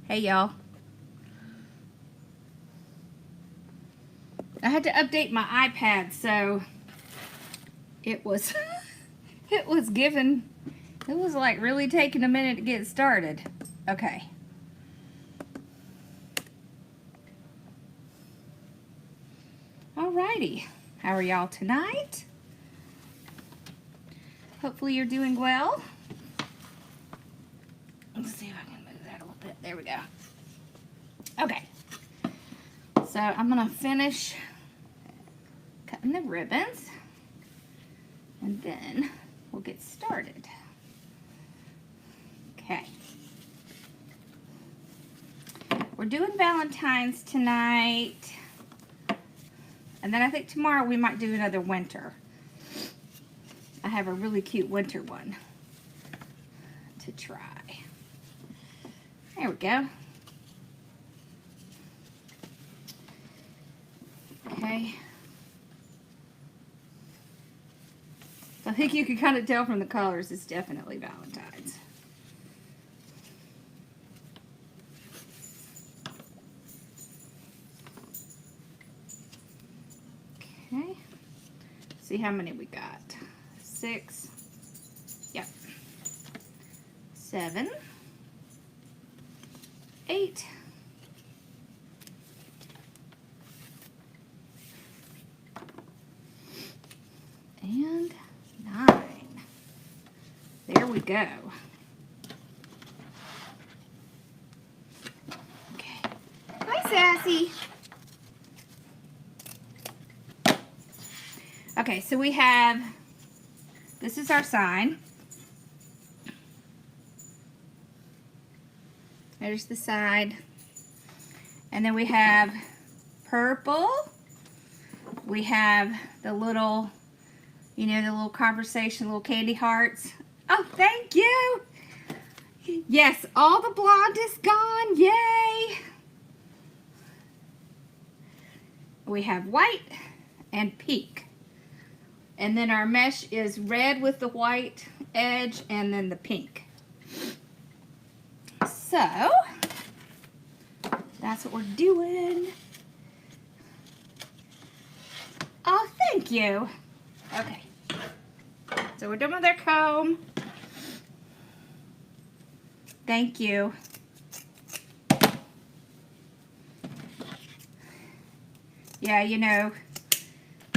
Hey y'all. I had to update my iPad, so it was it was like really taking a minute to get started. Okay. Alrighty. How are y'all tonight? Hopefully you're doing well. Let's see if I can move that a little bit. There we go. Okay. So I'm going to finish cutting the ribbons, and then we'll get started. Okay. We're doing Valentines tonight, and then I think tomorrow we might do another winter. I have a really cute winter one to try. There we go. Okay. I think you can kind of tell from the colors it's definitely Valentine's. Okay. See how many we got. 6. Yep. 7. 8. 9. There we go. Okay. Hi, Sassy. Okay, so we have, this is our sign. There's the side. And then we have purple. We have the little, you know, the little conversation, little candy hearts. Oh, thank you. Yes, all the blonde is gone. Yay. We have white and pink. And then our mesh is red with the white edge and then the pink. So, that's what we're doing. Oh, thank you. Okay. So we're done with our comb. Thank you. Yeah, you know,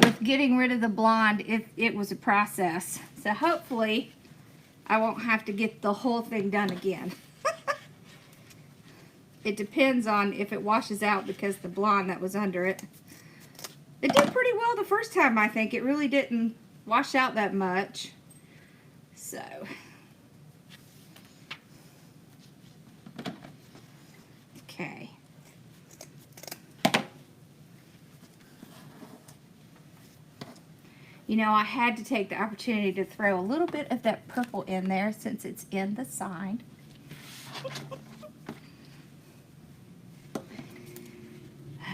with getting rid of the blonde, it was a process. So hopefully I won't have to get the whole thing done again. It depends on if it washes out because the blonde that was under it. It did pretty well the first time, I think. It really didn't wash out that much. So. Okay. You know, I had to take the opportunity to throw a little bit of that purple in there since it's in the sign.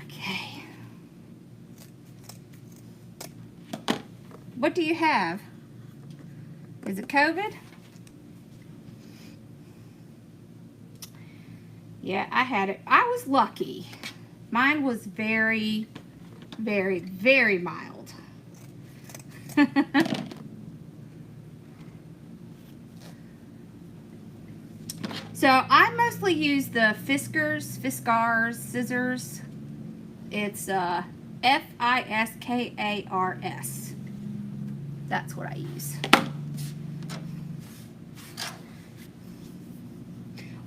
Okay. What do you have? Is it COVID? Yeah, I had it. I was lucky. Mine was very, very, very mild. So I mostly use the Fiskars scissors. It's Fiskars. That's what I use.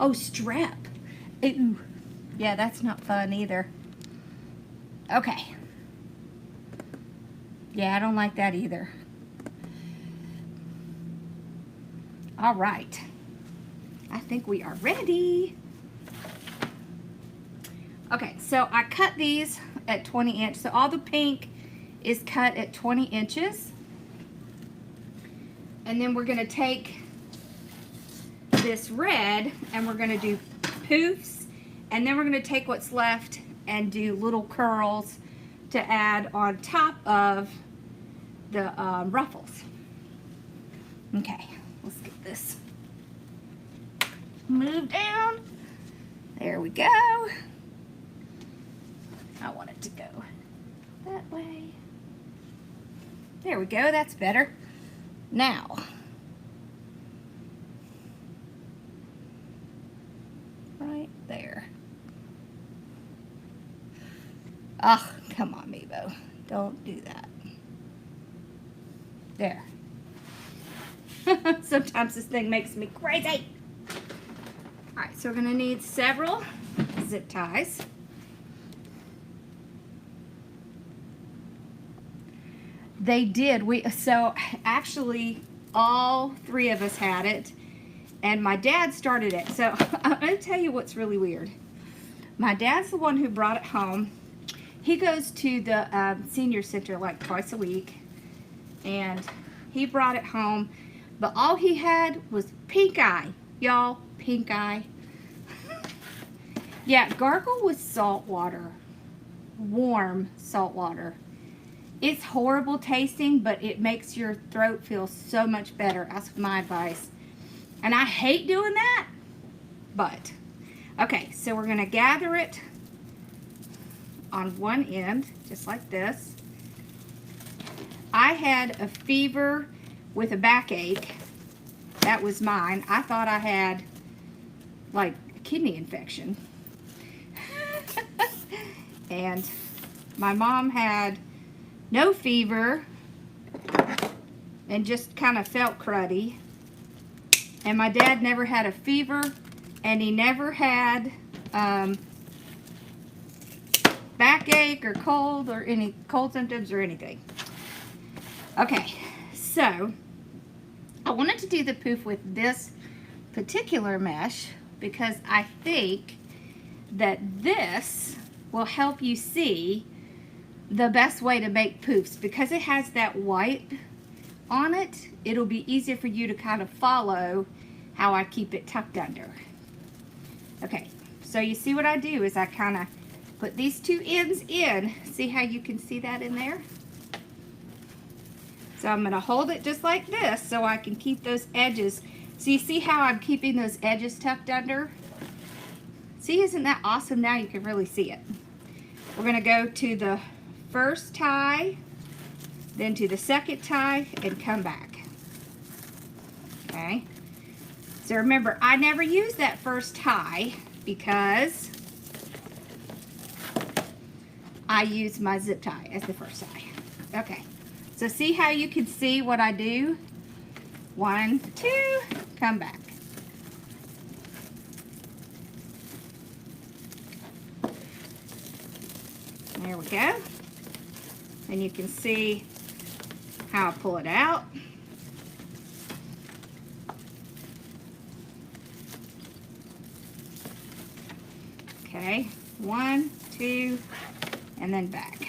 Oh, strep. Ooh. Yeah, that's not fun either. Okay. Yeah, I don't like that either. All right. I think we are ready. Okay, so I cut these at 20 inches. So all the pink is cut at 20 inches. And then we're going to take this red and we're going to do poofs. And then we're going to take what's left and do little curls to add on top of the ruffles. Okay, let's get this moved down. There we go. I want it to go that way. There we go, that's better. Now, right there. Oh, come on, Meebo. Don't do that. There. Sometimes this thing makes me crazy. Alright, so we're going to need several zip ties. They did. So actually all three of us had it, and my dad started it. So I'm going to tell you what's really weird. My dad's the one who brought it home. He goes to the senior center like twice a week, and he brought it home, but all he had was pink eye, y'all. Pink eye. Yeah, gargle with salt water, warm salt water. It's horrible tasting, but it makes your throat feel so much better. That's my advice. And I hate doing that, but okay, so we're gonna gather it on one end, just like this. I had a fever with a backache. That was mine. I thought I had like a kidney infection. And my mom had no fever and just kind of felt cruddy. And my dad never had a fever, and he never had backache or cold or any cold symptoms or anything. Okay, so I wanted to do the poof with this particular mesh because I think that this will help you see the best way to make poofs. Because it has that white on it, it'll be easier for you to kind of follow how I keep it tucked under. Okay, so you see what I do is I kind of put these two ends in. See how you can see that in there? So I'm going to hold it just like this so I can keep those edges. So you see how I'm keeping those edges tucked under? See, isn't that awesome? Now you can really see it. We're going to go to the first tie, then to the second tie, and come back. Okay. So remember, I never use that first tie because I use my zip tie as the first tie. Okay. So see how you can see what I do? 1, 2, come back. There we go. And you can see how I pull it out. Okay, 1, 2, and then back.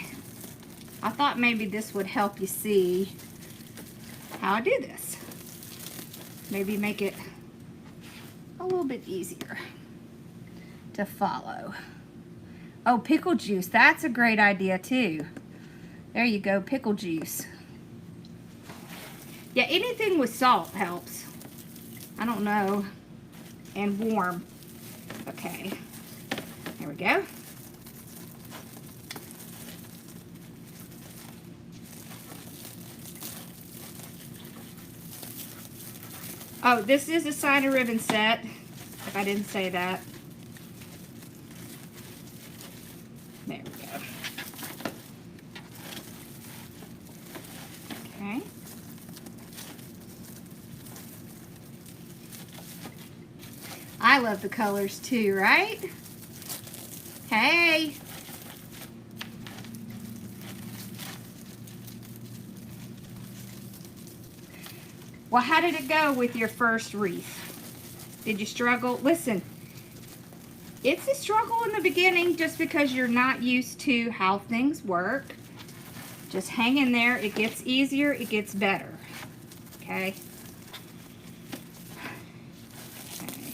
I thought maybe this would help you see how I do this. Maybe make it a little bit easier to follow. Oh, pickle juice. That's a great idea too. There you go, pickle juice. Yeah, anything with salt helps. I don't know. And warm. Okay. There we go. Oh, this is a side of ribbon set, if I didn't say that. There we go. Okay. I love the colors too, right? Hey. Well, how did it go with your first wreath? Did you struggle? Listen, it's a struggle in the beginning just because you're not used to how things work. Just hang in there. It gets easier. It gets better. Okay? Okay.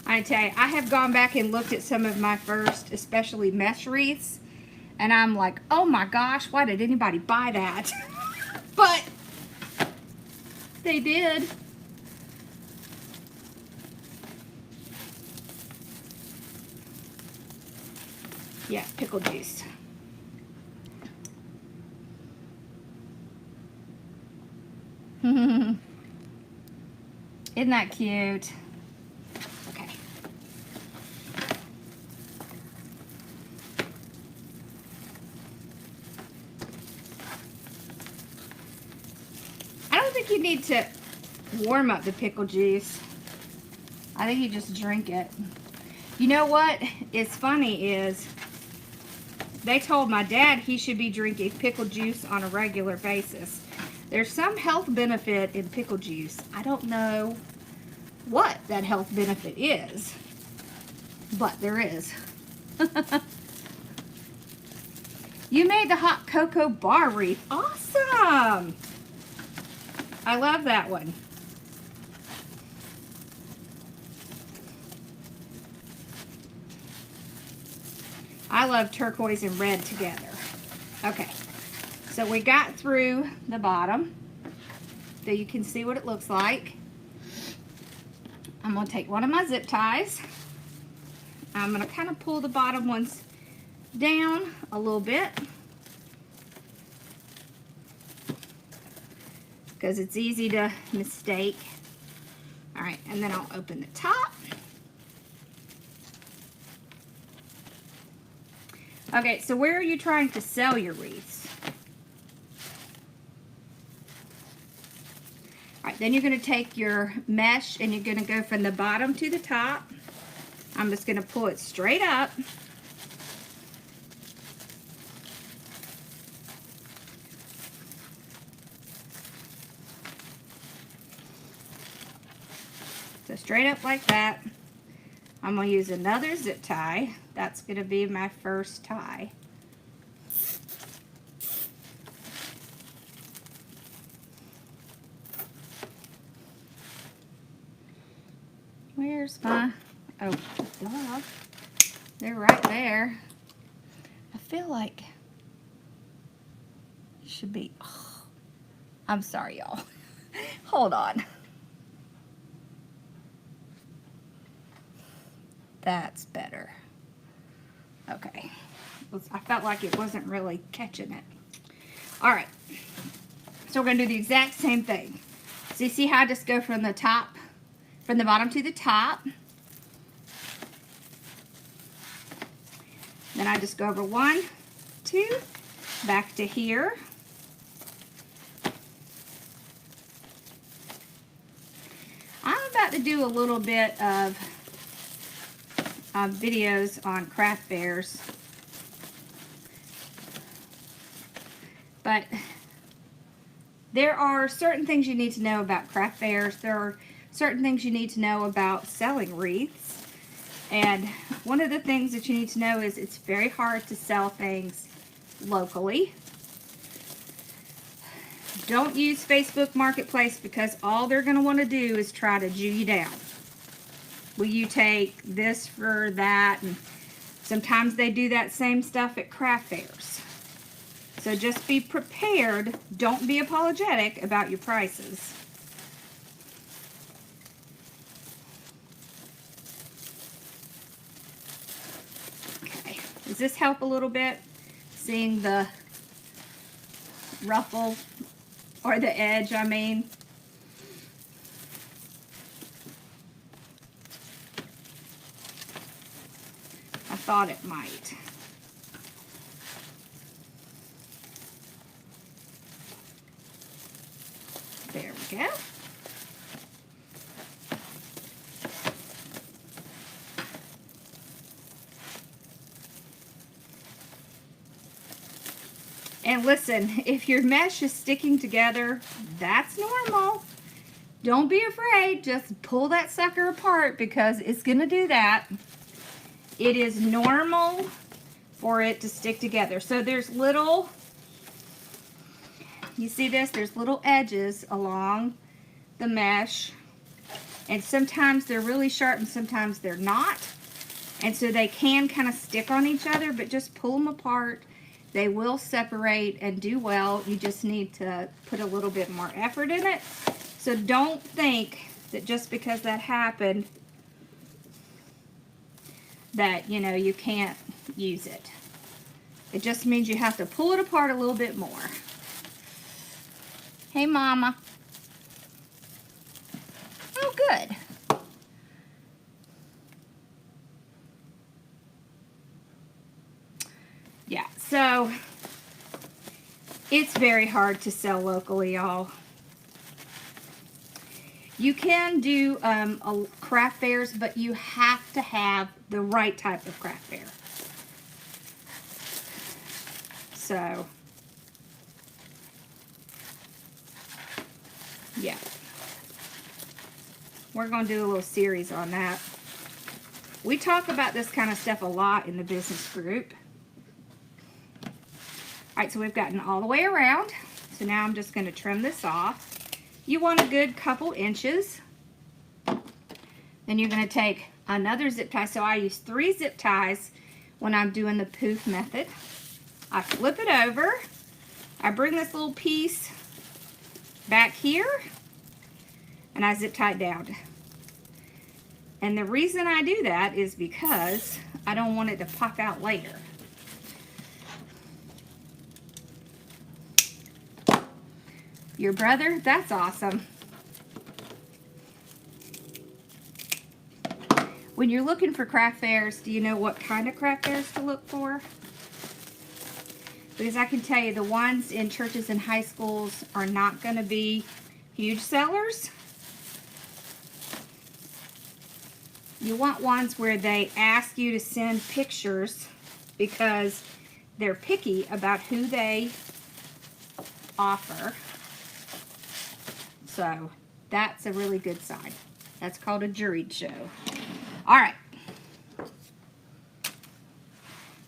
I tell you, I have gone back and looked at some of my first, especially mesh wreaths, and I'm like, oh my gosh, why did anybody buy that? But they did. Okay. Yeah, pickle juice. Isn't that cute? Okay. I don't think you need to warm up the pickle juice. I think you just drink it. You know what is funny is they told my dad he should be drinking pickle juice on a regular basis. There's some health benefit in pickle juice. I don't know what that health benefit is, but there is. You made the hot cocoa bar wreath. Awesome! I love that one. I love turquoise and red together. Okay, so we got through the bottom, so you can see what it looks like. I'm going to take one of my zip ties. I'm going to kind of pull the bottom ones down a little bit because it's easy to mistake. All right, and then I'll open the top. Okay, so where are you trying to sell your wreaths? All right, then you're going to take your mesh and you're going to go from the bottom to the top. I'm just going to pull it straight up. So straight up like that. I'm going to use another zip tie. That's going to be my first tie. Where's my, oh, duh. They're right there. I feel like it should be, oh, I'm sorry, y'all. Hold on. That's better. Okay. I felt like it wasn't really catching it. All right. So we're going to do the exact same thing. So you see how I just go from the top, from the bottom to the top. Then I just go over 1, 2, back to here. I'm about to do a little bit of videos on craft fairs, but there are certain things you need to know about craft fairs. There are certain things you need to know about selling wreaths, and one of the things that you need to know is it's very hard to sell things locally. Don't use Facebook Marketplace because all they're going to want to do is try to Jew you down. Will you take this for that? And sometimes they do that same stuff at craft fairs. So just be prepared. Don't be apologetic about your prices. Okay. Does this help a little bit? Seeing the ruffle or the edge, I mean. Thought it might. There we go. And listen, if your mesh is sticking together, that's normal. Don't be afraid. Just pull that sucker apart because it's going to do that. It is normal for it to stick together. So there's little, you see this? There's little edges along the mesh. And sometimes they're really sharp and sometimes they're not. And so they can kind of stick on each other, but just pull them apart. They will separate and do well. You just need to put a little bit more effort in it. So don't think that just because that happened that, you know, you can't use it. It just means you have to pull it apart a little bit more. Hey, Mama. Oh, good. Yeah, so it's very hard to sell locally, y'all. You can do craft fairs, but you have to have the right type of craft fair. So, yeah. We're going to do a little series on that. We talk about this kind of stuff a lot in the business group. Alright, so we've gotten all the way around. So now I'm just going to trim this off. You want a good couple inches. Then you're going to take another zip tie. So I use 3 zip ties when I'm doing the poof method. I flip it over. I bring this little piece back here. And I zip tie it down. And the reason I do that is because I don't want it to pop out later. Your brother? That's awesome. When you're looking for craft fairs, do you know what kind of craft fairs to look for? Because I can tell you the ones in churches and high schools are not going to be huge sellers. You want ones where they ask you to send pictures because they're picky about who they offer. So that's a really good sign. That's called a juried show. All right.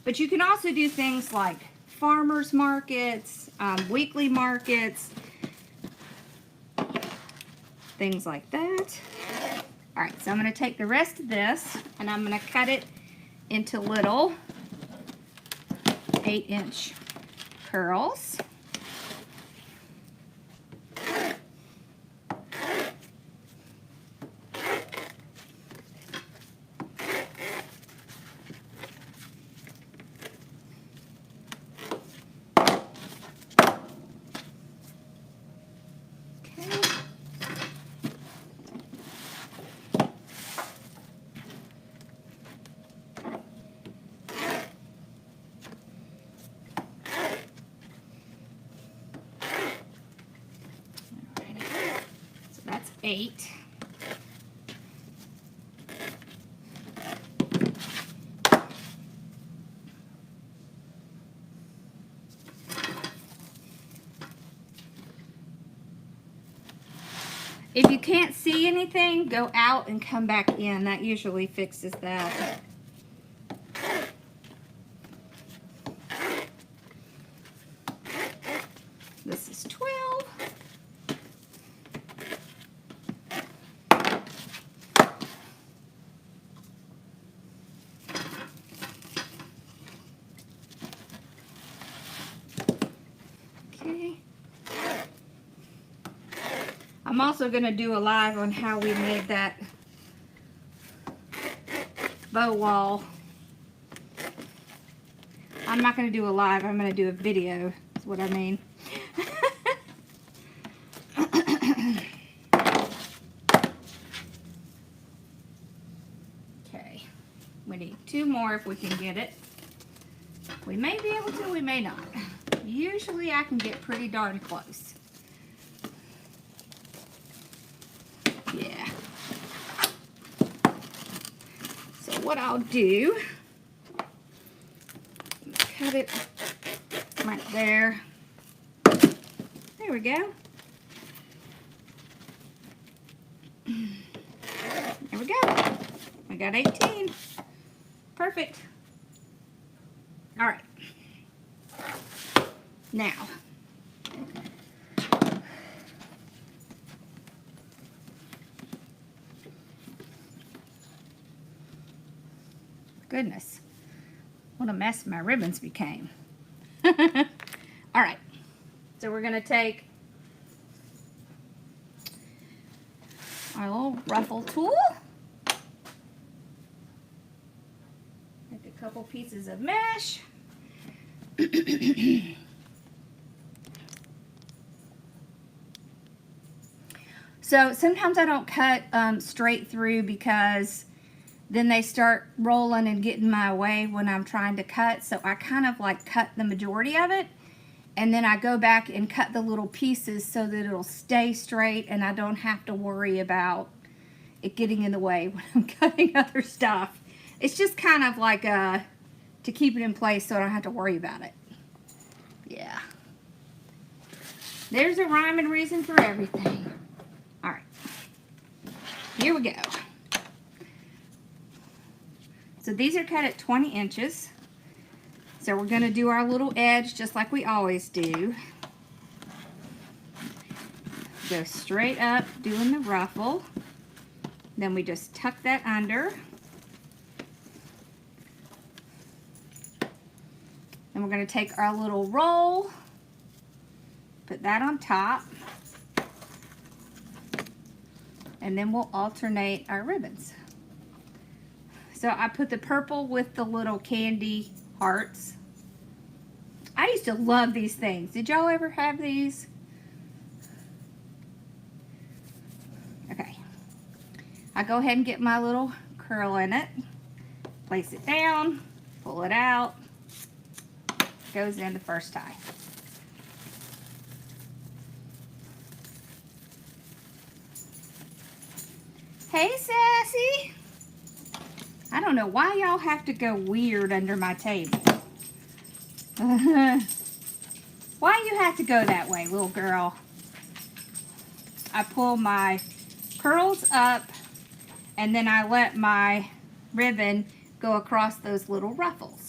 But you can also do things like farmers markets, weekly markets, things like that. All right, so I'm going to take the rest of this and I'm going to cut it into little 8-inch curls. That's 8. If you can't see anything, go out and come back in. That usually fixes that. This is 12. Okay. I'm also going to do a live on how we made that bow wall. I'm not going to do a live, I'm going to do a video, is what I mean. Okay, we need 2 more if we can get it. We may be able to, we may not. Usually I can get pretty darn close. Yeah. So what I'll do, cut it right there. There we go. There we go. I got 18. Perfect. All right. Now, goodness, what a mess my ribbons became. All right, so we're going to take our little ruffle tool, take a couple pieces of mesh, So sometimes I don't cut straight through because then they start rolling and getting my way when I'm trying to cut. So I kind of like cut the majority of it, and then I go back and cut the little pieces so that it'll stay straight and I don't have to worry about it getting in the way when I'm cutting other stuff. It's just kind of like to keep it in place so I don't have to worry about it. Yeah. There's a rhyme and reason for everything. All right. Here we go. So these are cut at 20 inches. So we're going to do our little edge just like we always do. Go straight up doing the ruffle. Then we just tuck that under. And we're going to take our little roll, put that on top, and then we'll alternate our ribbons. So I put the purple with the little candy hearts. I used to love these things. Did y'all ever have these? Okay. I go ahead and get my little curl in it. Place it down, pull it out. Goes in the first tie. Hey, Sassy. I don't know why y'all have to go weird under my table. Why you have to go that way, little girl? I pull my curls up and then I let my ribbon go across those little ruffles.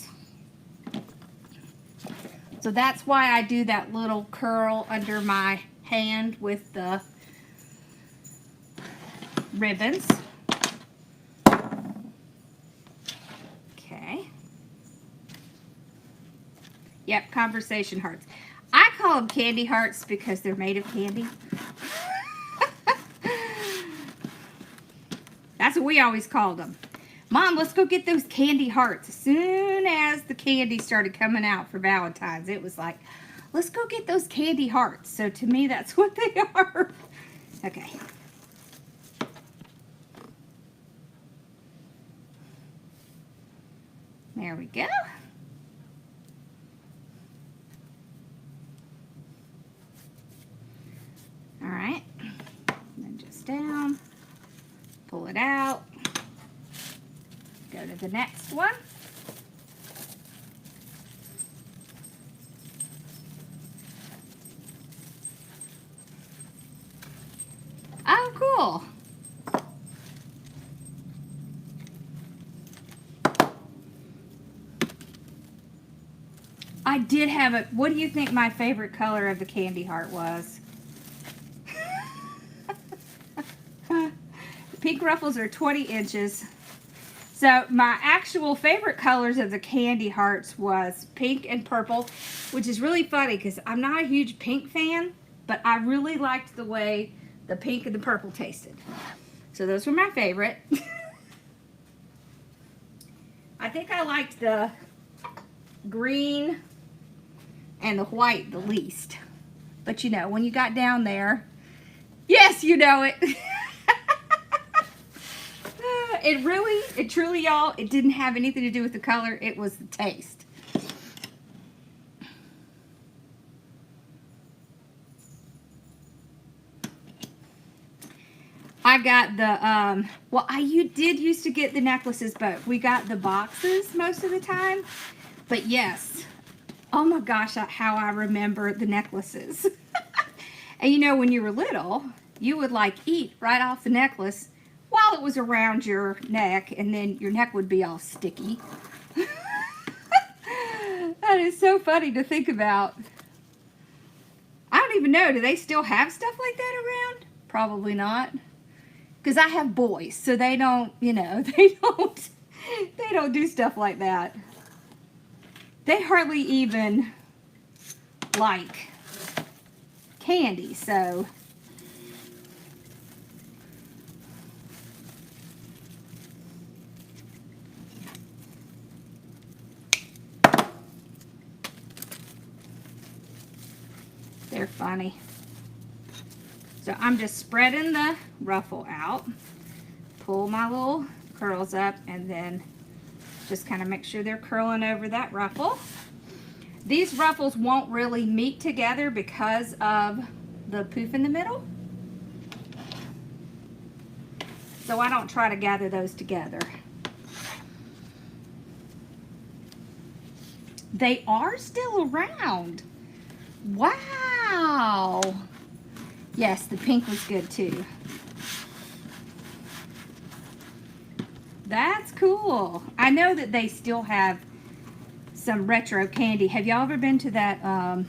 So that's why I do that little curl under my hand with the ribbons. Okay. Yep, conversation hearts. I call them candy hearts because they're made of candy. That's what we always called them. Mom, let's go get those candy hearts. As soon as the candy started coming out for Valentine's, it was like, let's go get those candy hearts. So to me, that's what they are. Okay. There we go. All right. And then just down. Pull it out. Go to the next one. Oh, cool. I did have it. What do you think my favorite color of the candy heart was? Pink ruffles are 20 inches. So my actual favorite colors of the candy hearts was pink and purple, which is really funny because I'm not a huge pink fan, but I really liked the way the pink and the purple tasted. So those were my favorite. I think I liked the green and the white the least. But you know, when you got down there, yes, you know it. It truly, y'all, it didn't have anything to do with the color. It was the taste. I got the, well, you did used to get the necklaces, but we got the boxes most of the time. But yes, oh my gosh, how I remember the necklaces. And you know, when you were little, you would like eat right off the necklace while it was around your neck, and then your neck would be all sticky. That is so funny to think about. I don't even know, do they still have stuff like that around? Probably not. Because I have boys, so they don't, you know, they don't do stuff like that. They hardly even like candy, so. funny. So I'm just spreading the ruffle out, pull my little curls up, and then just kind of make sure they're curling over that ruffle. These ruffles won't really meet together because of the poof in the middle. So I don't try to gather those together. They are still around. Wow. Yes, the pink was good too. That's cool. I know that they still have some retro candy. Have y'all ever been to that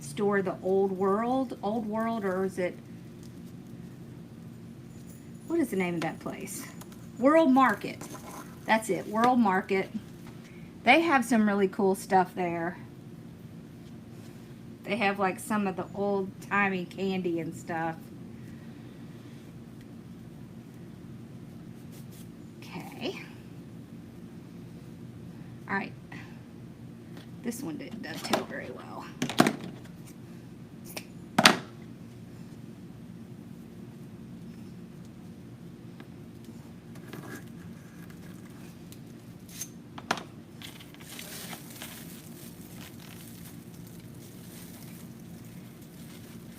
store, the Old World, or is it, what is the name of that place? World Market. That's it, World Market. They have some really cool stuff there. They have like some of the old-timey candy and stuff. Okay. All right. This one didn't dovetail very well.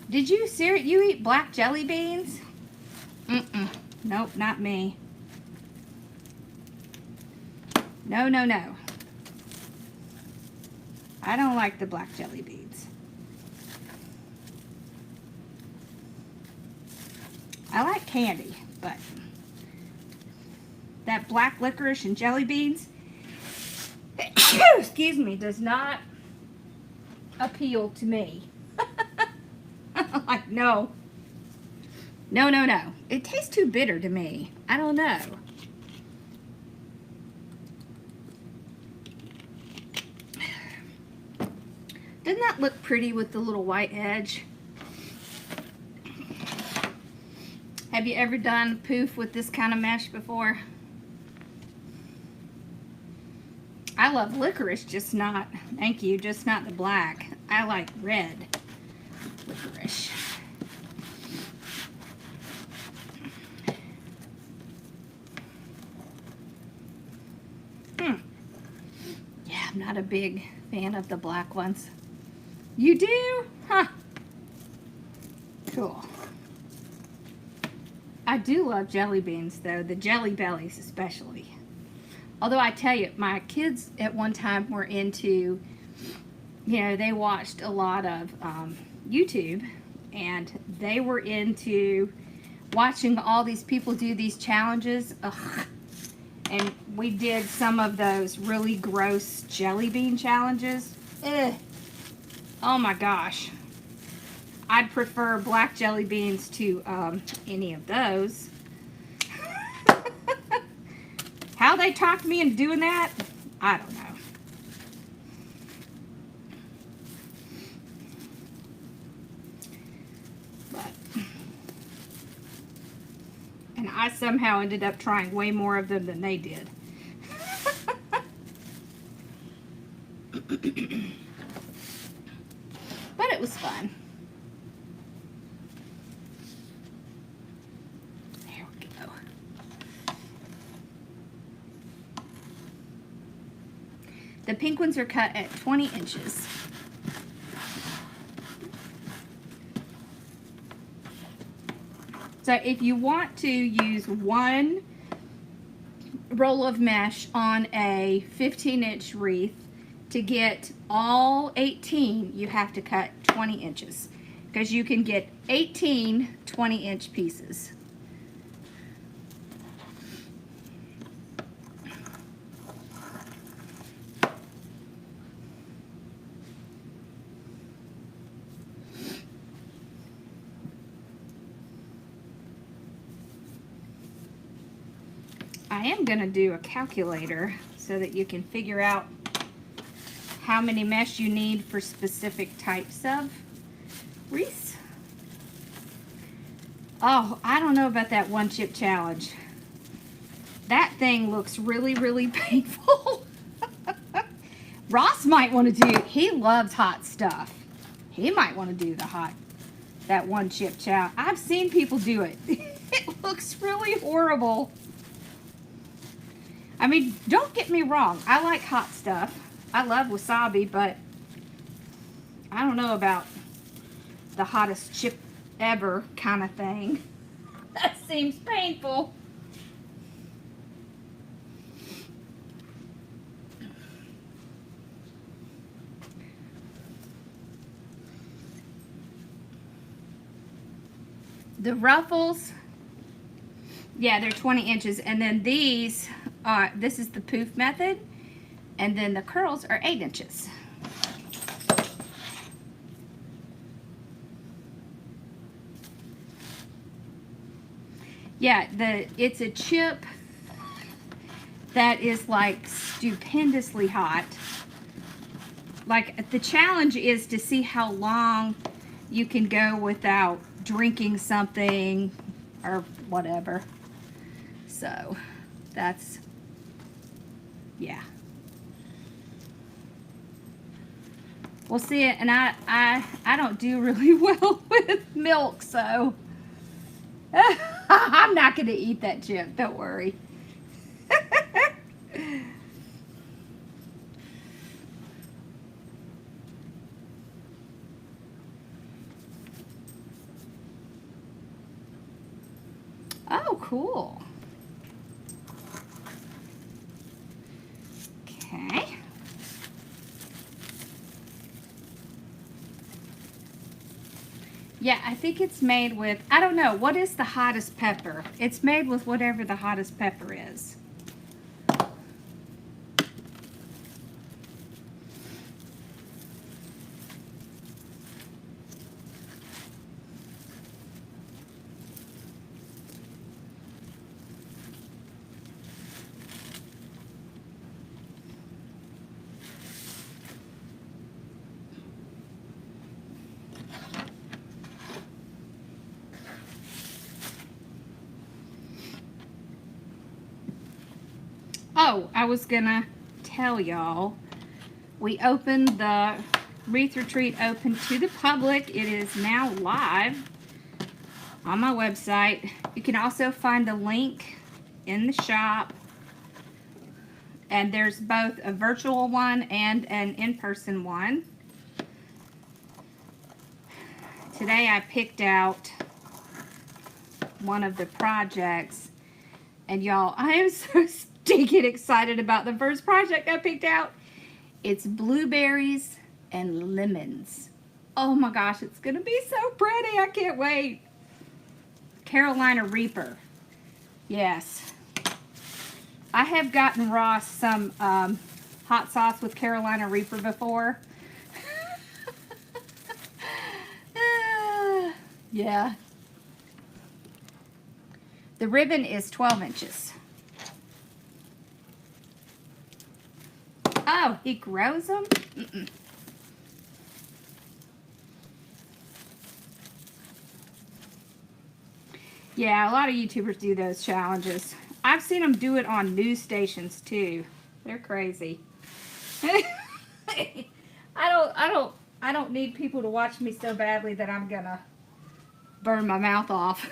Did you eat black jelly beans? Nope, not me. No, no, no. I don't like the black jelly beans. I like candy, but that black licorice and jelly beans, excuse me, does not appeal to me. Like, no. No, no, no. It tastes too bitter to me. I don't know. Doesn't that look pretty with the little white edge? Have you ever done poof with this kind of mesh before? I love licorice, just not, thank you, just not the black. I like red licorice. Yeah, I'm not a big fan of the black ones. You do? Huh. Cool. I do love jelly beans though, the jelly bellies especially. Although I tell you, my kids at one time were into, you know, they watched a lot of YouTube, and they were into watching all these people do these challenges. Ugh. And we did some of those really gross jelly bean challenges. Ugh. Oh my gosh. I'd prefer black jelly beans to any of those. How they talked me into doing that, I don't know. But, and I somehow ended up trying way more of them than they did. But it was fun. There we go. The pink ones are cut at 20 inches. So if you want to use one roll of mesh on a 15-inch wreath, to get all 18, you have to cut 20 inches. Because you can get 18 20-inch pieces. I am going to do a calculator so that you can figure out how many mesh you need for specific types of wreaths. Oh, I don't know about that one chip challenge. That thing looks really, really painful. Ross might want to do, he loves hot stuff. He might want to do that one chip challenge. I've seen people do it. It looks really horrible. I mean, don't get me wrong. I like hot stuff. I love wasabi, but I don't know about the hottest chip ever kind of thing. That seems painful. The Ruffles, yeah, they're 20 inches. And then these, this is the Poof method. And then the curls are 8 inches. Yeah, it's a chip that is like stupendously hot. Like, the challenge is to see how long you can go without drinking something or whatever. So that's, yeah, we'll see it. And I don't do really well with milk, so I'm not gonna eat that chip, don't worry. Oh, cool. Okay. Yeah, I think it's made with, I don't know, what is the hottest pepper? It's made with whatever the hottest pepper is. Oh, I was gonna tell y'all, we opened the Wreath Retreat open to the public. It is now live on my website. You can also find the link in the shop. And there's both a virtual one and an in-person one. Today I picked out one of the projects. And y'all, I am so stinking excited about the first project I picked out. It's blueberries and lemons. Oh my gosh, it's gonna be so pretty. I can't wait. Carolina Reaper. Yes. I have gotten Ross some hot sauce with Carolina Reaper before. Yeah. The ribbon is 12 inches. Oh, he grows them? Mm-mm. Yeah, a lot of YouTubers do those challenges. I've seen them do it on news stations too. They're crazy. I don't need people to watch me so badly that I'm gonna burn my mouth off.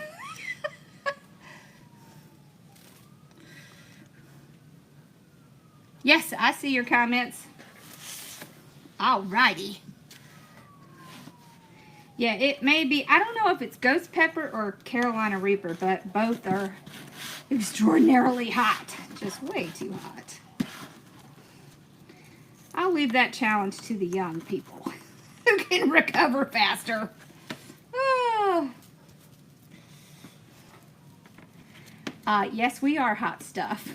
Yes, I see your comments. Alrighty. Yeah, it may be, I don't know if it's ghost pepper or Carolina Reaper, but both are extraordinarily hot. Just way too hot. I'll leave that challenge to the young people who can recover faster. Yes, we are hot stuff.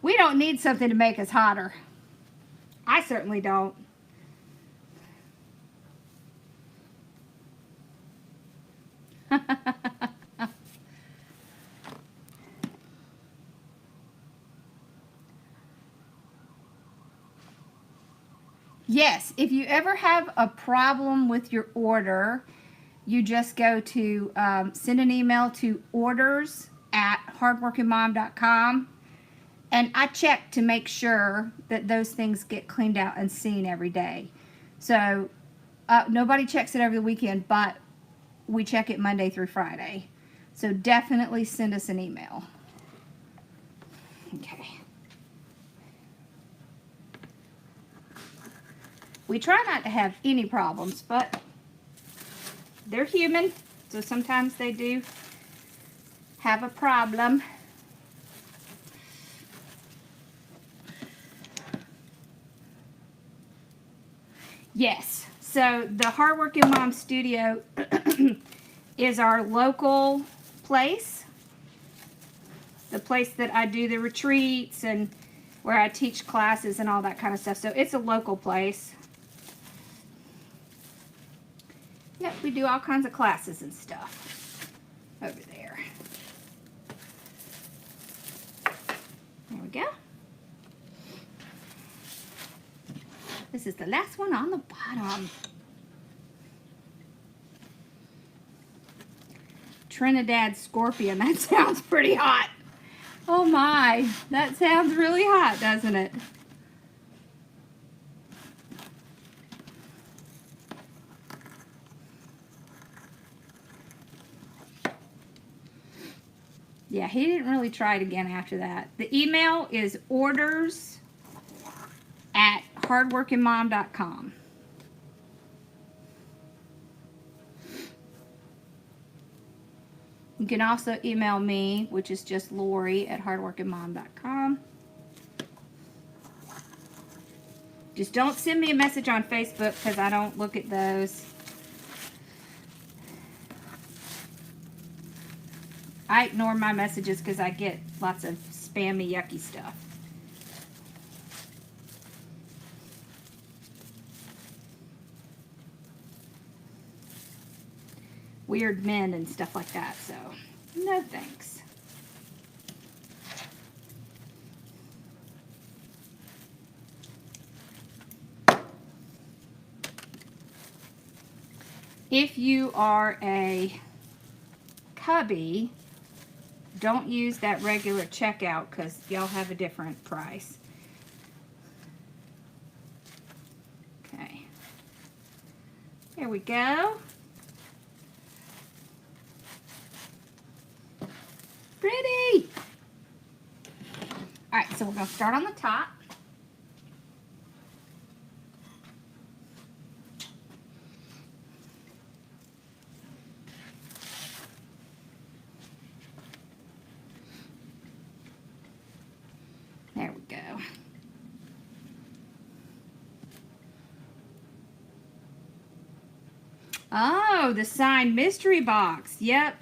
We don't need something to make us hotter. I certainly don't. Yes, if you ever have a problem with your order, you just go to send an email to orders@hardworkingmom.com. And I check to make sure that those things get cleaned out and seen every day. So nobody checks it over the weekend, but we check it Monday through Friday. So definitely send us an email. Okay. We try not to have any problems, but they're human, so sometimes they do have a problem. Yes, so the Hardworking Mom Studio is our local place. The place that I do the retreats and where I teach classes and all that kind of stuff. So it's a local place. Yep, we do all kinds of classes and stuff over there. There we go. This is the last one on the bottom. Trinidad Scorpion. That sounds pretty hot. Oh my, that sounds really hot, doesn't it? Yeah, he didn't really try it again after that. The email is orders@hardworkingmom.com. You can also email me, which is just Lori@hardworkingmom.com. Just don't send me a message on Facebook because I don't look at those. I ignore my messages because I get lots of spammy, yucky stuff. Weird men and stuff like that, so no thanks. If you are a cubby, don't use that regular checkout because y'all have a different price. Okay. There we go. Pretty. All right, so we're going to start on the top. There we go. Oh, the signed mystery box. Yep.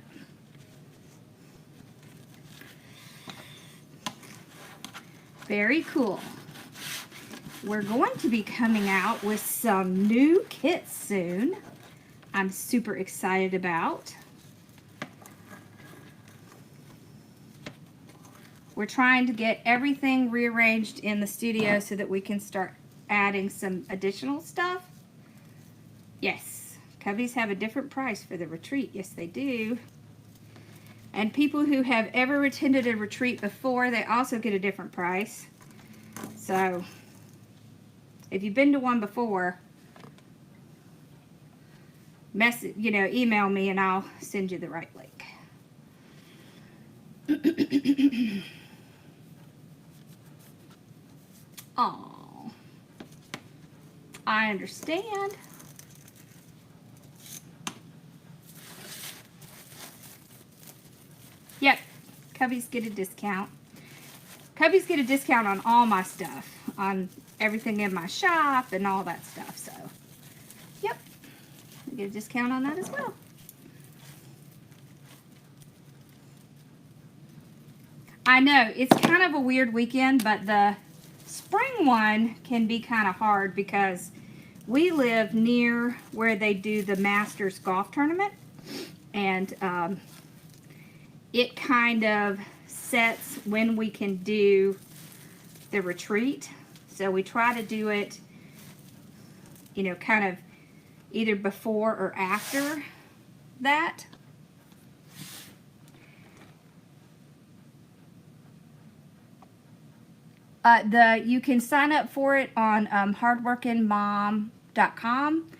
Very cool. We're going to be coming out with some new kits soon. I'm super excited about. We're trying to get everything rearranged in the studio so that we can start adding some additional stuff. Yes, cubbies have a different price for the retreat. Yes, they do. And people who have ever attended a retreat before, they also get a different price. So, if you've been to one before, email me and I'll send you the right link. Oh, I understand. Yep, cubbies get a discount. Cubbies get a discount on all my stuff, on everything in my shop and all that stuff. So, yep, you get a discount on that as well. I know, it's kind of a weird weekend, but the spring one can be kind of hard because we live near where they do the Masters golf tournament, and it kind of sets when we can do the retreat. So we try to do it, kind of either before or after that. You can sign up for it on Hardworking Mom hardworkingmom.com.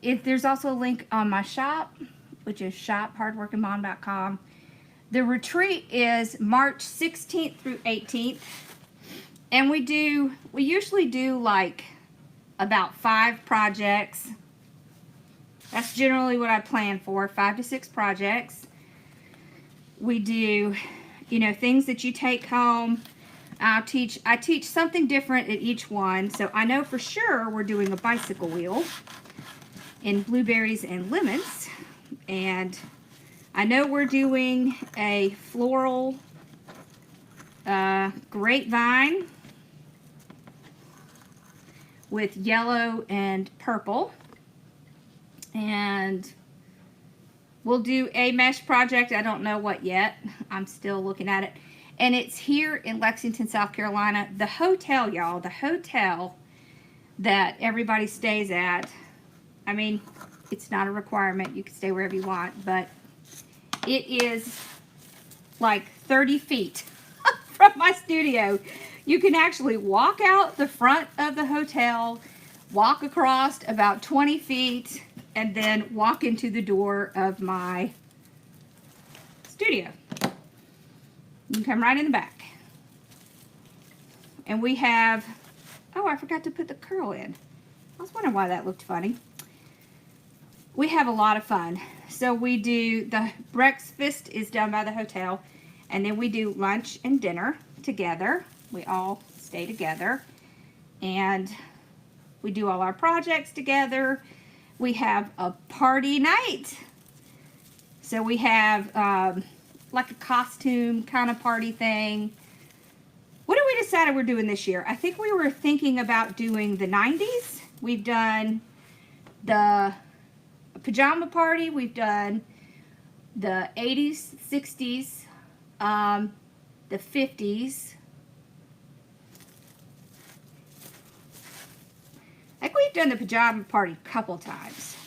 There's also a link on my shop, which is shop.hardworkingmom.com. The retreat is March 16th through 18th. And we usually do like about 5 projects. That's generally what I plan for, 5 to 6 projects. We do, you know, things that you take home. I teach something different at each one. So I know for sure we're doing a bicycle wheel in blueberries and lemons. And I know we're doing a floral grapevine with yellow and purple. And we'll do a mesh project. I don't know what yet. I'm still looking at it. And it's here in Lexington, South Carolina. The hotel, y'all, the hotel that everybody stays at. I mean, it's not a requirement. You can stay wherever you want. But it is like 30 feet from my studio. You can actually walk out the front of the hotel, walk across about 20 feet, and then walk into the door of my studio. You can come right in the back. And we have, oh, I forgot to put the curl in. I was wondering why that looked funny. We have a lot of fun. So we do, the breakfast is done by the hotel, and then we do lunch and dinner together. We all stay together, and we do all our projects together. We have a party night. So we have like a costume kind of party thing. What did we decide we're doing this year? I think we were thinking about doing the 90s. We've done the pajama party. We've done the 80s, 60s, the 50s. I think we've done the pajama party a couple times.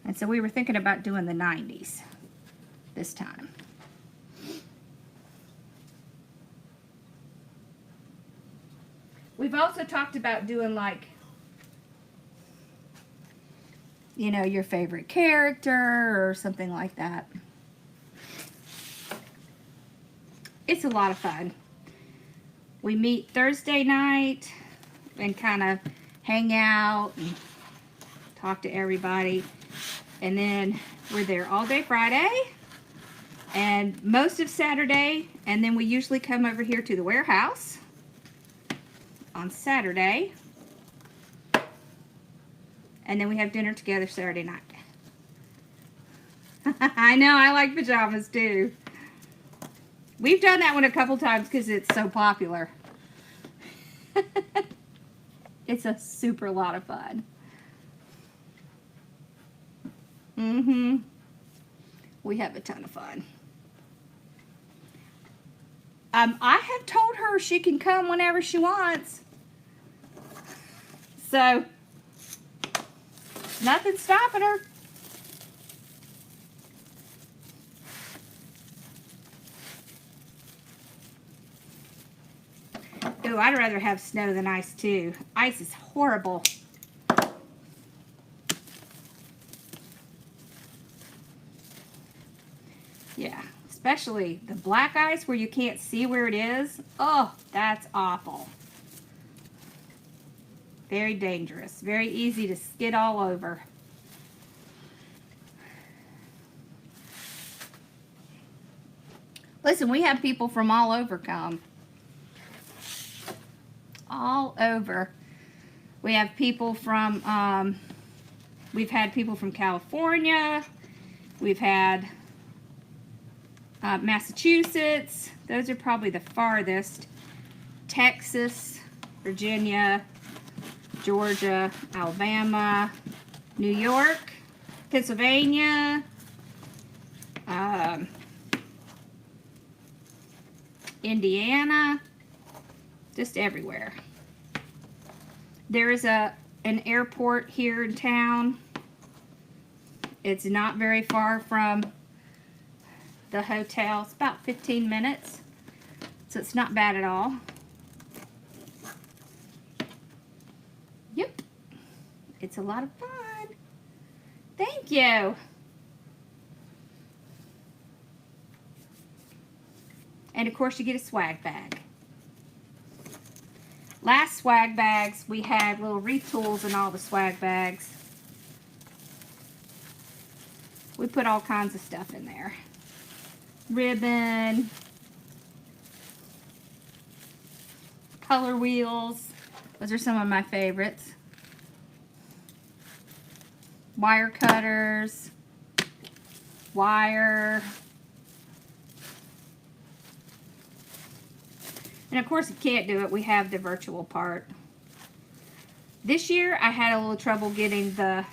And so we were thinking about doing the 90s this time. We've also talked about doing like, you know, your favorite character or something like that. It's a lot of fun. We meet Thursday night and kind of hang out and talk to everybody. And then we're there all day Friday and most of Saturday. And then we usually come over here to the warehouse on Saturday. And then we have dinner together Saturday night. I know, I like pajamas too. We've done that one a couple times because it's so popular. It's a super lot of fun. We have a ton of fun. I have told her she can come whenever she wants. So, nothing's stopping her. Ooh, I'd rather have snow than ice too. Ice is horrible. Yeah, especially the black ice where you can't see where it is. Oh, that's awful. Very dangerous. Very easy to skid all over. Listen, we have people from all over come. All over. We have people from, we've had people from California. We've had Massachusetts. Those are probably the farthest. Texas, Virginia, Georgia, Alabama, New York, Pennsylvania, Indiana, just everywhere. There is an airport here in town. It's not very far from the hotel. It's about 15 minutes. So it's not bad at all. Yep. It's a lot of fun. Thank you. And of course you get a swag bag. Last swag bags, we had little wreath tools in all the swag bags. We put all kinds of stuff in there. Ribbon, color wheels. Those are some of my favorites. Wire cutters, wire. And of course, if you can't do it, we have the virtual part. This year, I had a little trouble getting the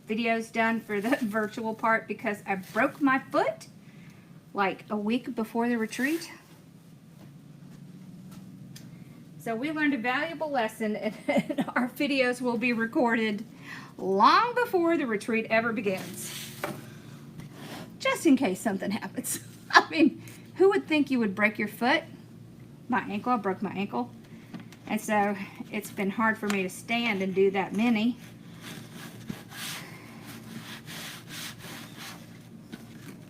videos done for the virtual part because I broke my foot like a week before the retreat. So we learned a valuable lesson, and our videos will be recorded long before the retreat ever begins. Just in case something happens. I mean, who would think you would break your foot? My ankle, I broke my ankle. And so it's been hard for me to stand and do that many.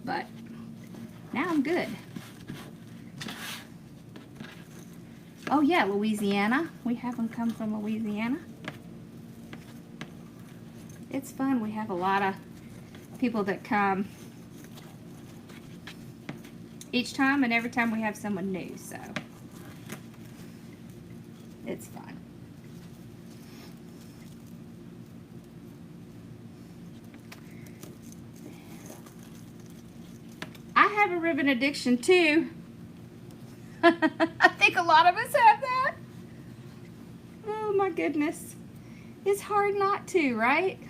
But now I'm good. Oh yeah, Louisiana. We have them come from Louisiana. It's fun. We have a lot of people that come each time, and every time we have someone new, so it's fun. I have a ribbon addiction too. I think a lot of us have that. Oh my goodness. It's hard not to, right?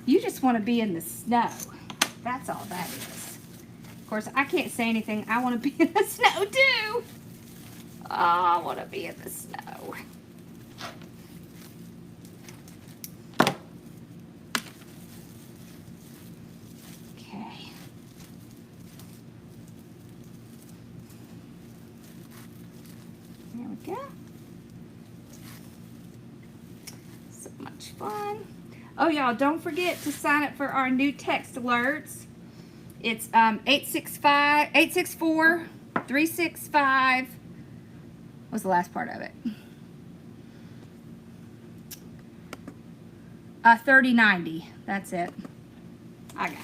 You just want to be in the snow. That's all that is. Of course, I can't say anything. I want to be in the snow too. Oh, I want to be in the snow. Okay. There we go. So much fun. Oh, y'all, don't forget to sign up for our new text alerts. It's 864-365. What's the last part of it? 3090. That's it. I got it.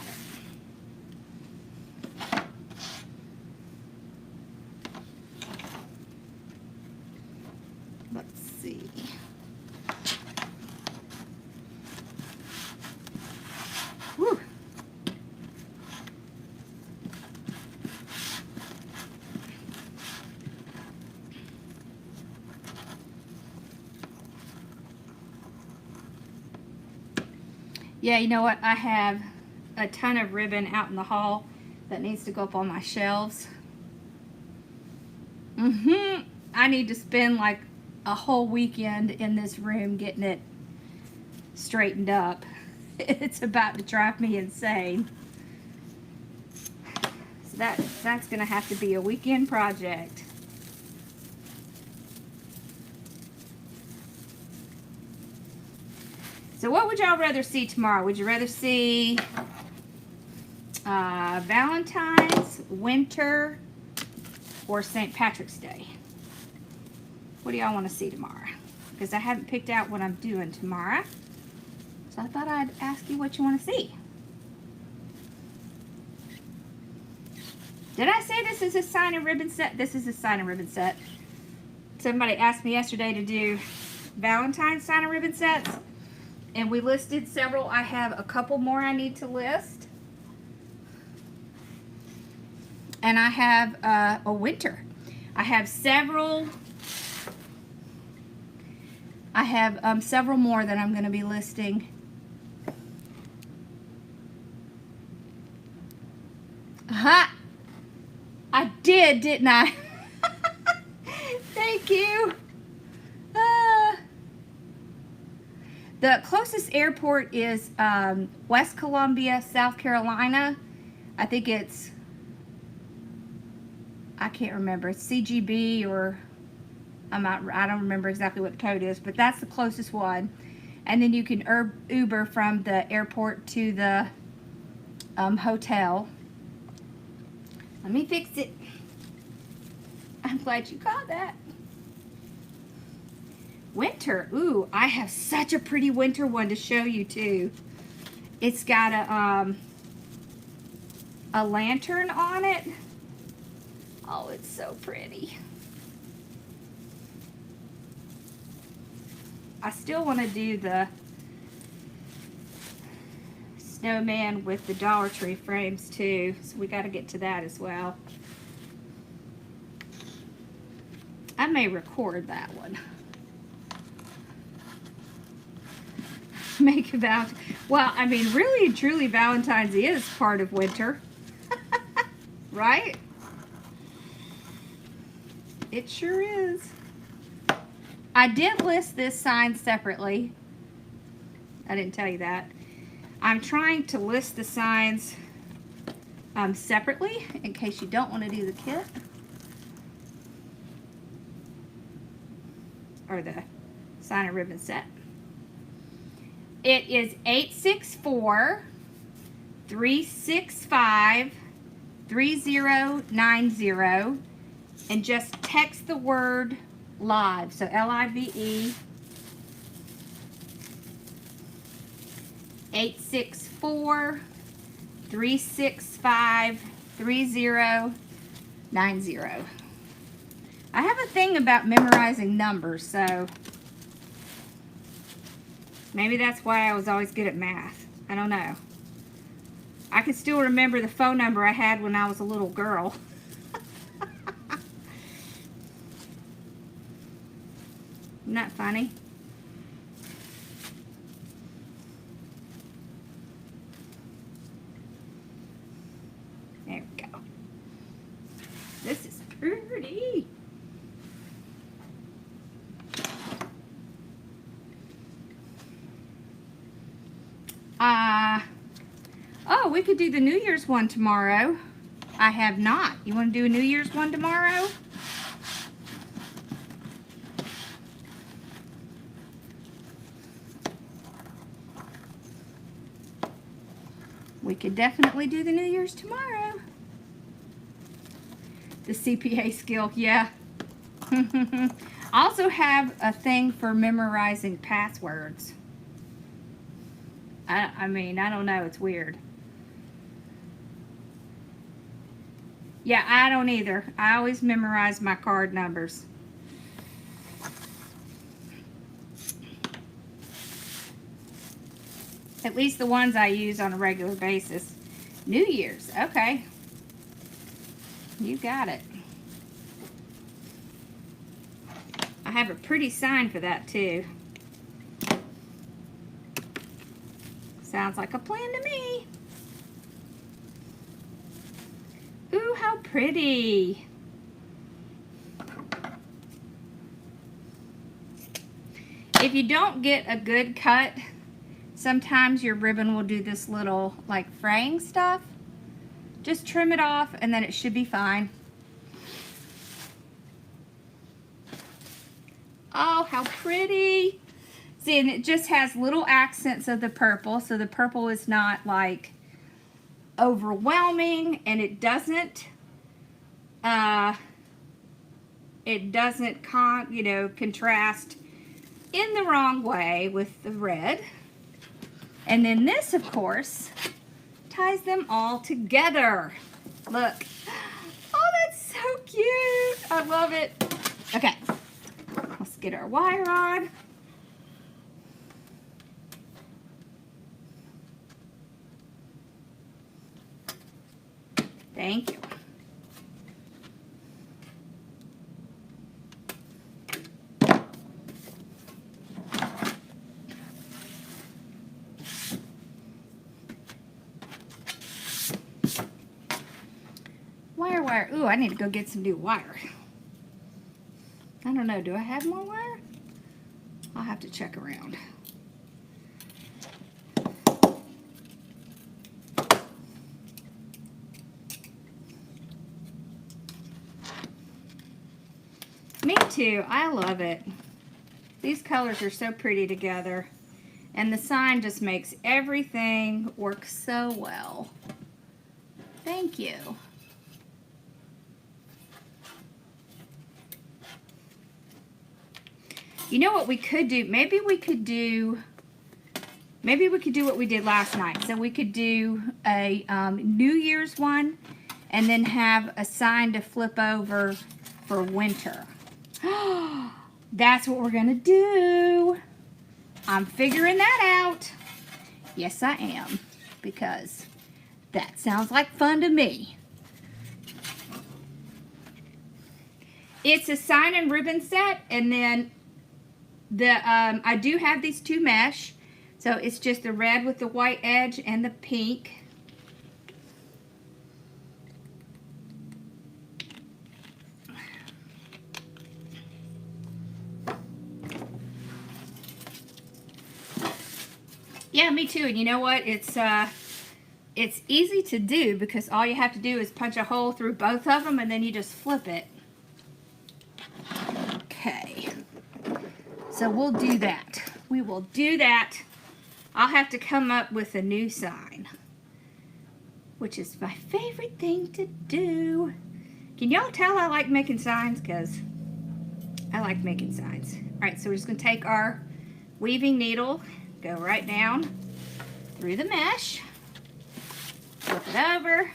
Let's see. Whew. Yeah, you know what? I have a ton of ribbon out in the hall that needs to go up on my shelves. I need to spend like a whole weekend in this room getting it straightened up. It's about to drive me insane. So that's gonna have to be a weekend project. So what would y'all rather see tomorrow? Would you rather see Valentine's, winter, or St. Patrick's Day? What do y'all want to see tomorrow? Because I haven't picked out what I'm doing tomorrow. So I thought I'd ask you what you want to see. Did I say this is a sign and ribbon set? This is a sign and ribbon set. Somebody asked me yesterday to do Valentine's sign and ribbon sets. And we listed several. I have a couple more I need to list. And I have a winter. I have several. I have several more that I'm going to be listing. Aha! I did, didn't I? Thank you. The closest airport is West Columbia, South Carolina. I think it's, I can't remember, it's CGB or I don't remember exactly what the code is, but that's the closest one. And then you can Uber from the airport to the hotel. Let me fix it. I'm glad you got that. Winter. Ooh, I have such a pretty winter one to show you too. It's got a lantern on it. Oh, it's so pretty. I still want to do the snowman with the Dollar Tree frames too, so we got to get to that as well. I may record that one. Make about, well, I mean, really and truly, Valentine's is part of winter, right? It sure is. I did list this sign separately. I didn't tell you that. I'm trying to list the signs separately in case you don't want to do the kit or the sign and ribbon set. It is 864-365-3090 and just text the word live, so L-I-V-E, 864-365-3090. I have a thing about memorizing numbers, so maybe that's why I was always good at math. I don't know. I can still remember the phone number I had when I was a little girl. Isn't that funny? There we go. This is pretty. Oh, we could do the New Year's one tomorrow. I have not. You want to do a New Year's one tomorrow? We could definitely do the New Year's tomorrow. The CPA skill, yeah. I also have a thing for memorizing passwords. I mean, I don't know, it's weird. Yeah, I don't either. I always memorize my card numbers. At least the ones I use on a regular basis. New Year's, okay. You got it. I have a pretty sign for that too. Sounds like a plan to me. Ooh, how pretty. If you don't get a good cut, sometimes your ribbon will do this little like fraying stuff. Just trim it off and then it should be fine. Oh, how pretty. See, and it just has little accents of the purple, so the purple is not like overwhelming, and it doesn't contrast in the wrong way with the red. And then this, of course, ties them all together. Look. Oh, that's so cute. I love it. Okay. Let's get our wire on. Thank you. Wire. Ooh, I need to go get some new wire. I don't know. Do I have more wire? I'll have to check around. too. I love it. These colors are so pretty together. And the sign just makes everything work so well. Thank you. You know what we could do? Maybe we could do what we did last night. So we could do a New Year's one and then have a sign to flip over for winter. That's what we're gonna do. I'm figuring that out. Yes, I am, because that sounds like fun to me. It's a sign and ribbon set, and then I do have these two mesh. So it's just the red with the white edge and the pink. Yeah, me too. And you know what? It's easy to do because all you have to do is punch a hole through both of them and then you just flip it. Okay. So we'll do that. We will do that. I'll have to come up with a new sign, which is my favorite thing to do. Can y'all tell I like making signs? Because I like making signs. All right, so we're just going to take our weaving needle, go right down through the mesh, flip it over,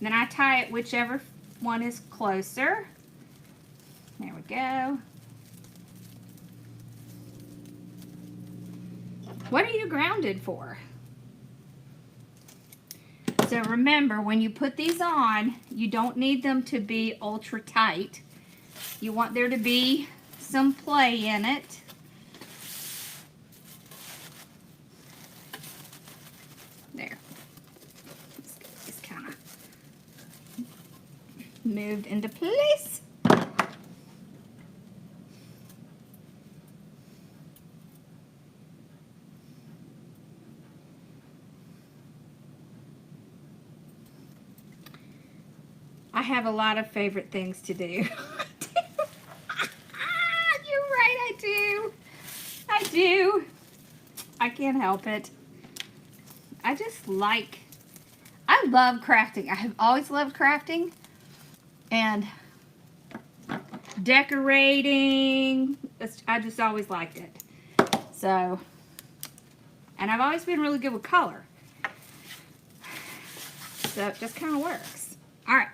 then I tie it whichever one is closer. There we go. What are you grounded for? So remember, when you put these on, you don't need them to be ultra tight. You want there to be some play in it. There. It's kind of moved into place. I have a lot of favorite things to do. You're right, I do. I do. I can't help it. I love crafting. I have always loved crafting and decorating. I just always liked it. So, and I've always been really good with color. So it just kind of works. All right.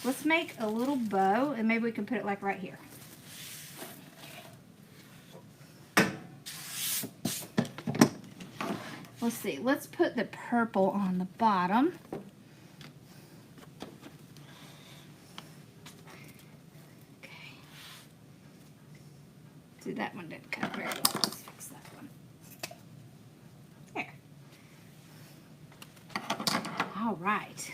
Let's make a little bow, and maybe we can put it like right here. Let's see. Let's put the purple on the bottom. Okay. See, that one didn't cut very well. Let's fix that one. There. All right.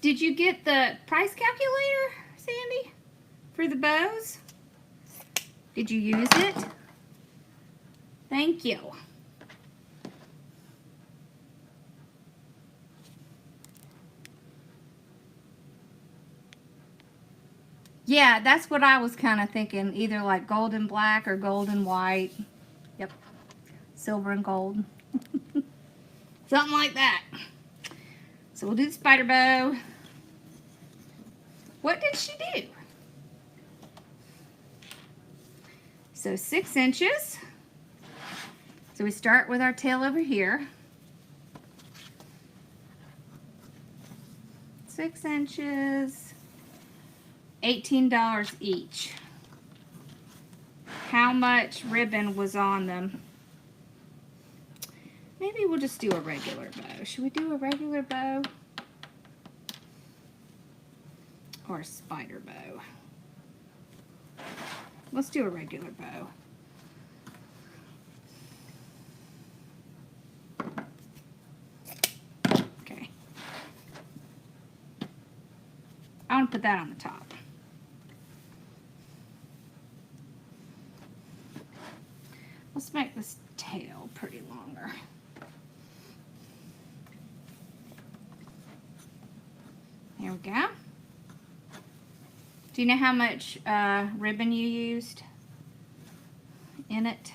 Did you get the price calculator, Sandy, for the bows? Did you use it? Thank you. Yeah, that's what I was kind of thinking. Either like gold and black or gold and white. Yep. Silver and gold. Something like that. So we'll do the spider bow. What did she do? So 6 inches. So we start with our tail over here. 6 inches. $18 each. How much ribbon was on them? Maybe we'll just do a regular bow. Should we do a regular bow? Or a spider bow? Let's do a regular bow. Okay. I want to put that on the top. Let's make this tail pretty longer. There we go. Do you know how much ribbon you used in it?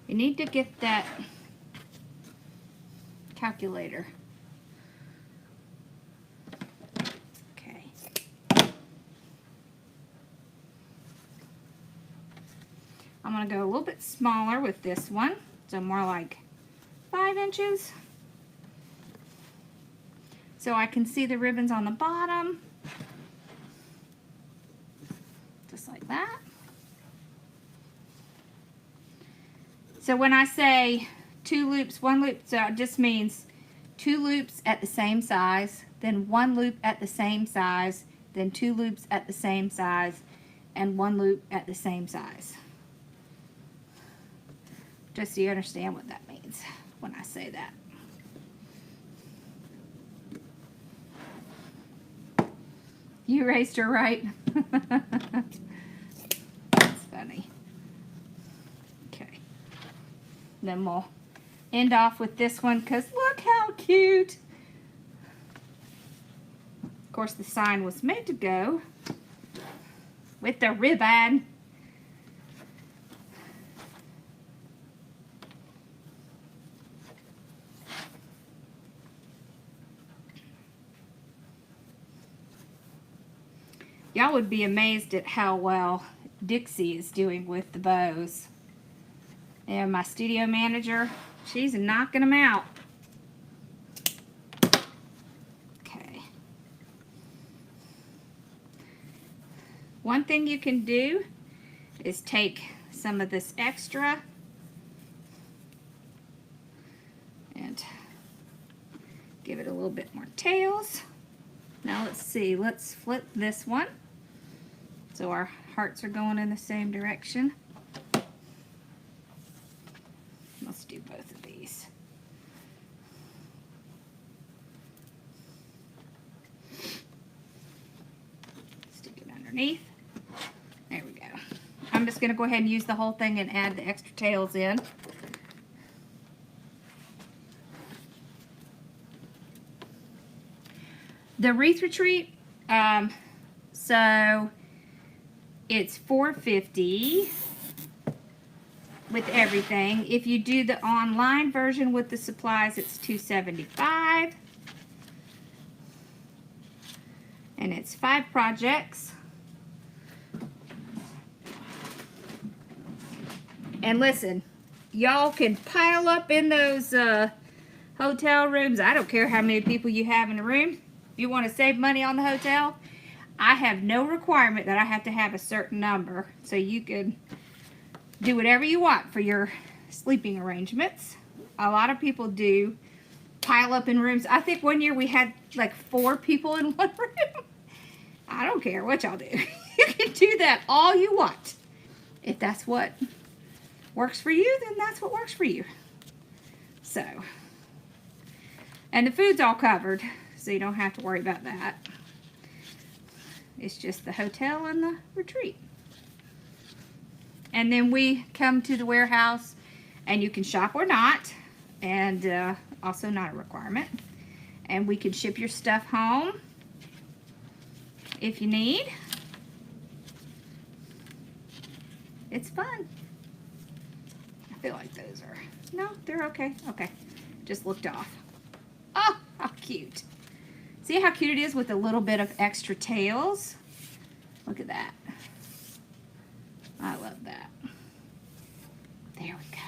You need to get that calculator. Okay. I'm going to go a little bit smaller with this one, so more like 5 inches. So I can see the ribbons on the bottom. Just like that. So when I say 2 loops, 1 loop, so it just means 2 loops at the same size, then 1 loop at the same size, then 2 loops at the same size, and 1 loop at the same size. Just so you understand what that means when I say that. You raised her right. That's funny. Okay. Then we'll end off with this one because look how cute. Of course, the sign was made to go with the ribbon. Y'all would be amazed at how well Dixie is doing with the bows. And my studio manager, she's knocking them out. Okay. One thing you can do is take some of this extra and give it a little bit more tails. Now let's see, let's flip this one. So our hearts are going in the same direction. Let's do both of these. Stick it underneath. There we go. I'm just going to go ahead and use the whole thing and add the extra tails in. The Wreath Retreat, so it's $4.50 with everything. If you do the online version with the supplies, it's $2.75. And it's 5 projects. And listen, y'all can pile up in those hotel rooms. I don't care how many people you have in the room. If you want to save money on the hotel, I have no requirement that I have to have a certain number. So you can do whatever you want for your sleeping arrangements. A lot of people do pile up in rooms. I think one year we had like 4 people in one room. I don't care what y'all do. You can do that all you want. If that's what works for you, then that's what works for you. So, and the food's all covered, so you don't have to worry about that. It's just the hotel and the retreat. And then we come to the warehouse, and you can shop or not, and also not a requirement. And we can ship your stuff home if you need. It's fun. I feel like those are, no, they're okay. Okay, just looked off. Oh, how cute. See how cute it is with a little bit of extra tails? Look at that. I love that. There we go.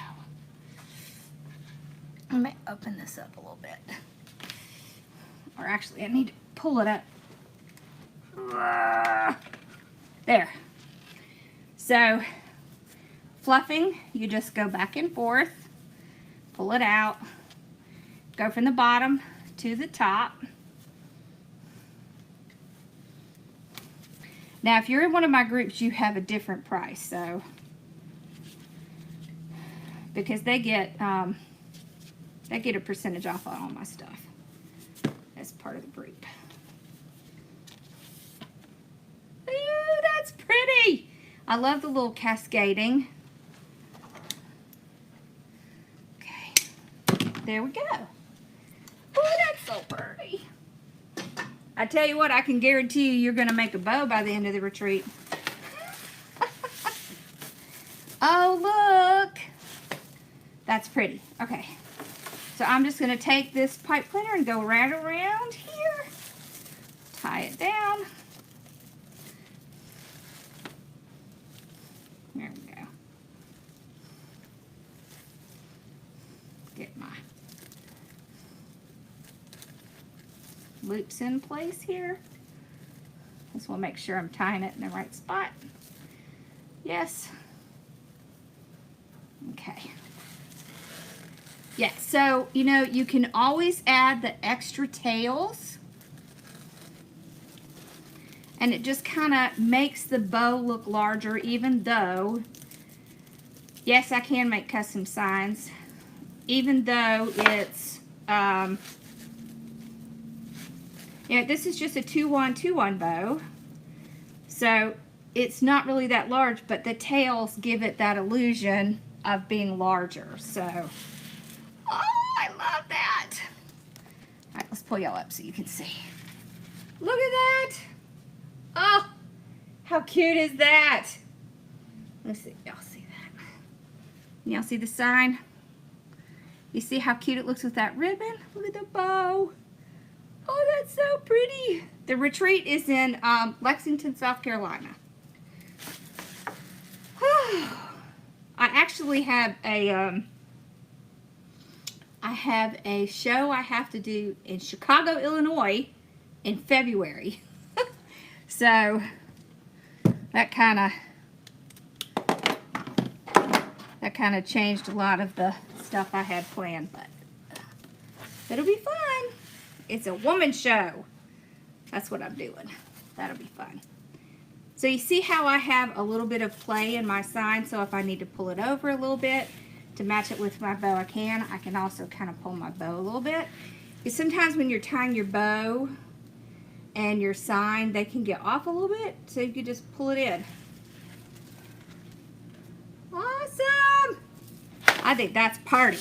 Let me open this up a little bit. Or actually, I need to pull it up. There. So, fluffing, you just go back and forth, pull it out, go from the bottom to the top. Now, if you're in one of my groups, you have a different price, so because they get a percentage off on all my stuff as part of the group. Yeah. I love the little cascading. Okay, there we go. Oh, that's so pretty. I tell you what, I can guarantee you you're going to make a bow by the end of the retreat. Oh, look. That's pretty. Okay. So I'm just going to take this pipe cleaner and go right around here. Tie it down. There we go. Get my loops in place here. Just want to make sure I'm tying it in the right spot. Yes. Okay. Yeah, so, you know, you can always add the extra tails. And it just kind of makes the bow look larger, even though, yes, I can make custom signs, even though it's, you know, this is just a 2-1-2-1 bow. So it's not really that large, but the tails give it that illusion of being larger. So, oh, I love that. All right, let's pull y'all up so you can see. Look at that. Oh, how cute is that? Let's see, y'all see that? Y'all see the sign? You see how cute it looks with that ribbon? Look at the bow. Oh, that's so pretty. The retreat is in Lexington, South Carolina. I actually have a show I have to do in Chicago, Illinois in February. So that kind of changed a lot of the stuff I had planned, but it'll be fun. It's a woman show. That's what I'm doing. That'll be fun. So you see how I have a little bit of play in my sign, so if I need to pull it over a little bit to match it with my bow, I can. I can also kind of pull my bow a little bit. Because sometimes when you're tying your bow and your sign, they can get off a little bit, so you can just pull it in. Awesome! I think that's party.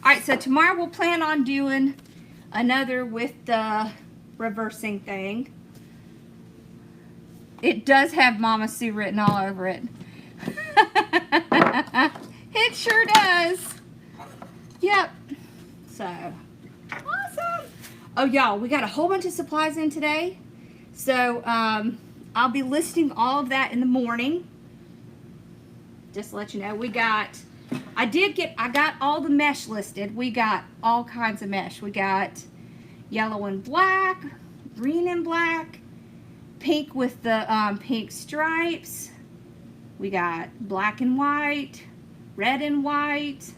Alright, so tomorrow we'll plan on doing another with the reversing thing. It does have Mama Sue written all over it. It sure does. Yep. So, awesome. Oh, y'all, we got a whole bunch of supplies in today. So, I'll be listing all of that in the morning. Just to let you know, we got, I got all the mesh listed. We got all kinds of mesh. We got yellow and black, green and black, pink with the pink stripes. We got black and white, red and white.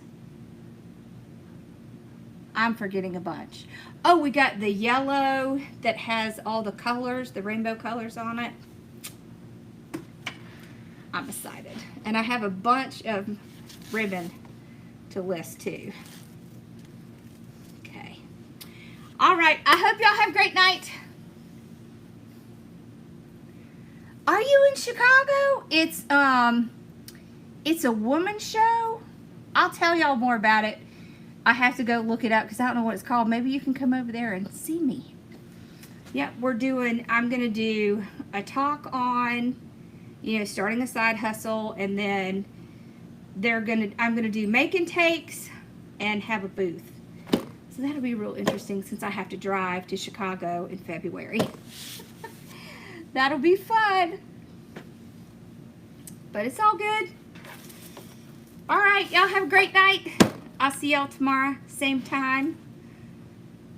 I'm forgetting a bunch. Oh, we got the yellow that has all the colors, the rainbow colors on it. I'm excited. And I have a bunch of ribbon to list too. Okay. All right. I hope y'all have a great night. Are you in Chicago? It's a woman's show. I'll tell y'all more about it. I have to go look it up because I don't know what it's called. Maybe you can come over there and see me. Yep, I'm going to do a talk on, you know, starting a side hustle, and then I'm going to do make and takes and have a booth. So that'll be real interesting since I have to drive to Chicago in February. That'll be fun. But it's all good. All right, y'all have a great night. I'll see y'all tomorrow, same time.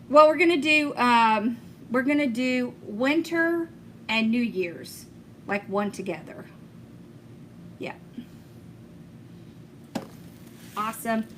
Well, we're gonna do winter and New Year's, like one together. Yeah. Awesome.